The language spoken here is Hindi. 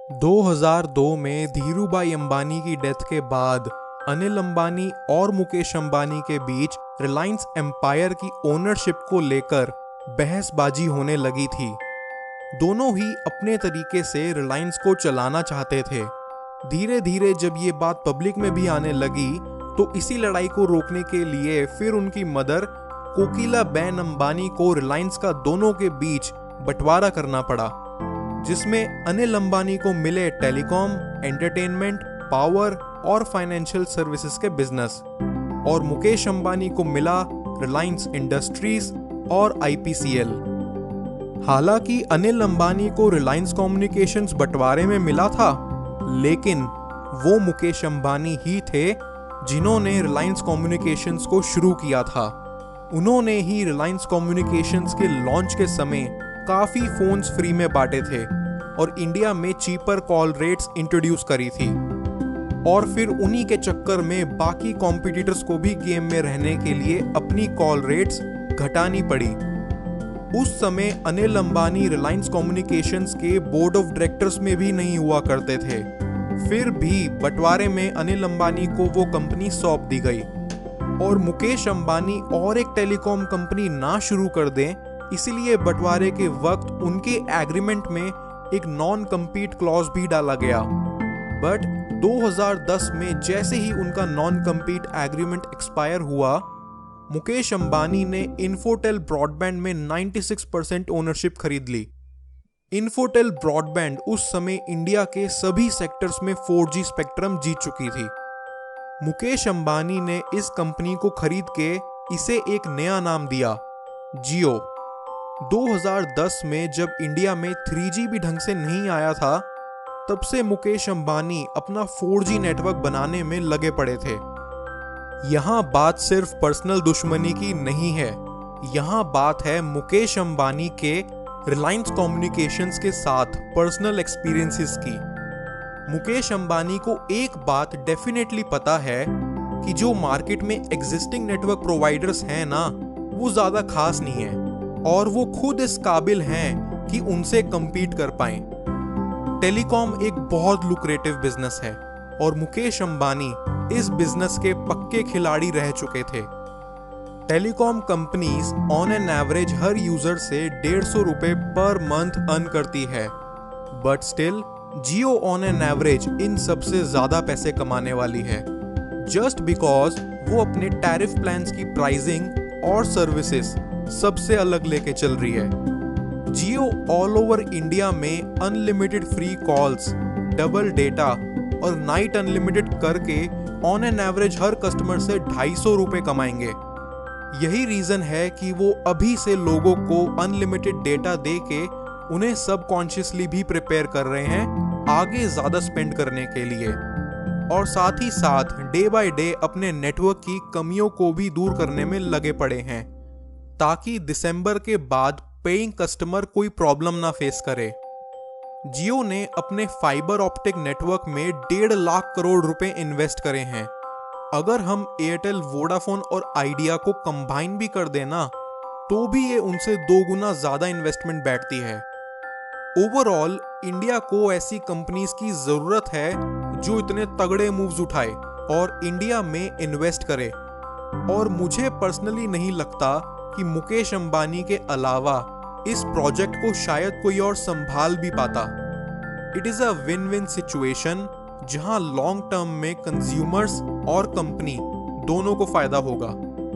2002 में धीरूभाई अंबानी की डेथ के बाद अनिल अंबानी और मुकेश अंबानी के बीच रिलायंस एम्पायर की ओनरशिप को लेकर बहसबाजी होने लगी थी। दोनों ही अपने तरीके से रिलायंस को चलाना चाहते थे। धीरे धीरे जब ये बात पब्लिक में भी आने लगी तो इसी लड़ाई को रोकने के लिए फिर उनकी मदर कोकिलाबेन अंबानी को रिलायंस का दोनों के बीच बंटवारा करना पड़ा, जिसमें अनिल अंबानी को मिले टेलीकॉम, एंटरटेनमेंट, पावर और फाइनेंशियल सर्विसेज के बिजनेस, और मुकेश अंबानी को मिला रिलायंस इंडस्ट्रीज और आईपीसीएल। हालांकि अनिल अंबानी को रिलायंस कम्युनिकेशंस बंटवारे में मिला था, लेकिन वो मुकेश अंबानी ही थे जिन्होंने रिलायंस कम्युनिकेशंस को शुरू किया था। उन्होंने ही रिलायंस कम्युनिकेशंस के लॉन्च के समय काफी फोन्स फ्री में बांटे थे और इंडिया में चीपर कॉल रेट्स इंट्रोड्यूस करी थी, और फिर उन्हीं के चक्कर में बाकी कॉम्पिटिटर्स को भी गेम में रहने के लिए अपनी कॉल रेट्स घटानी पड़ी। उस समय अनिल अंबानी रिलायंस कम्युनिकेशंस के बोर्ड ऑफ डायरेक्टर्स में भी नहीं हुआ करते थे। फिर भी बंटवारे में अनिल अंबानी को वो कंपनी सौंप दी गई और मुकेश अंबानी और एक टेलीकॉम कंपनी ना शुरू कर दें, इसलिए बंटवारे के वक्त उनके एग्रीमेंट में एक नॉन कम्पीट क्लॉज भी डाला गया। बट 2010 में जैसे ही उनका नॉन कम्पीट एग्रीमेंट एक्सपायर हुआ, मुकेश अंबानी ने इन्फोटेल ब्रॉडबैंड में 96% ओनरशिप खरीद ली। इन्फोटेल ब्रॉडबैंड उस समय इंडिया के सभी सेक्टर्स में 4G स्पेक्ट्रम जीत चुकी थी। मुकेश अंबानी ने इस कंपनी को खरीद के इसे एक नया नाम दिया, जियो। 2010 में जब इंडिया में 3G भी ढंग से नहीं आया था, तब से मुकेश अंबानी अपना 4G नेटवर्क बनाने में लगे पड़े थे। यहाँ बात सिर्फ पर्सनल दुश्मनी की नहीं है, यहाँ बात है मुकेश अंबानी के रिलायंस कम्युनिकेशंस के साथ पर्सनल एक्सपीरियंसेस की। मुकेश अंबानी को एक बात डेफिनेटली पता है कि जो मार्केट में एग्जिस्टिंग नेटवर्क प्रोवाइडर्स हैं ना, वो ज़्यादा खास नहीं है और वो खुद इस काबिल हैं कि उनसे कम्पीट कर पाएं। टेलीकॉम एक बहुत लुक्रेटिव बिजनेस है और मुकेश अंबानी इस बिजनेस के पक्के खिलाड़ी रह चुके थे। Telecom companies on an average her user से 150 रुपए पर मंथ अर्न करती है, but still Jio on an average in सबसे ज्यादा पैसे कमाने वाली है, जस्ट बिकॉज वो अपने टैरिफ प्लान्स की प्राइसिंग और सर्विसेज सबसे अलग लेके चल रही है। जियो ऑल ओवर इंडिया में unlimited free calls, double data और नाइट अनलिमिटेड करके on an average her customer से 250 रुपए कमाएंगे। यही रीजन है कि वो अभी से लोगों को अनलिमिटेड डेटा दे के उन्हें सबकॉन्शियसली भी प्रिपेयर कर रहे हैं आगे ज्यादा स्पेंड करने के लिए, और साथ ही साथ डे बाय डे अपने नेटवर्क की कमियों को भी दूर करने में लगे पड़े हैं, ताकि दिसंबर के बाद पेइंग कस्टमर कोई प्रॉब्लम ना फेस करे। जियो ने अपने फाइबर ऑप्टिक नेटवर्क में 1.5 लाख करोड़ रुपए इन्वेस्ट करे हैं। अगर हम एयरटेल, वोडाफोन और आइडिया को कंबाइन भी कर देना, तो भी ये उनसे 2 गुना ज्यादा इन्वेस्टमेंट बैठती है। ओवरऑल इंडिया को ऐसी कंपनीज की जरूरत है जो इतने तगड़े मूव्स उठाए और इंडिया में इन्वेस्ट करे, और मुझे पर्सनली नहीं लगता कि मुकेश अंबानी के अलावा इस प्रोजेक्ट को शायद कोई और संभाल भी पाता। It is a win win situation जहां लॉन्ग टर्म में कंज्यूमर्स और कंपनी दोनों को फायदा होगा।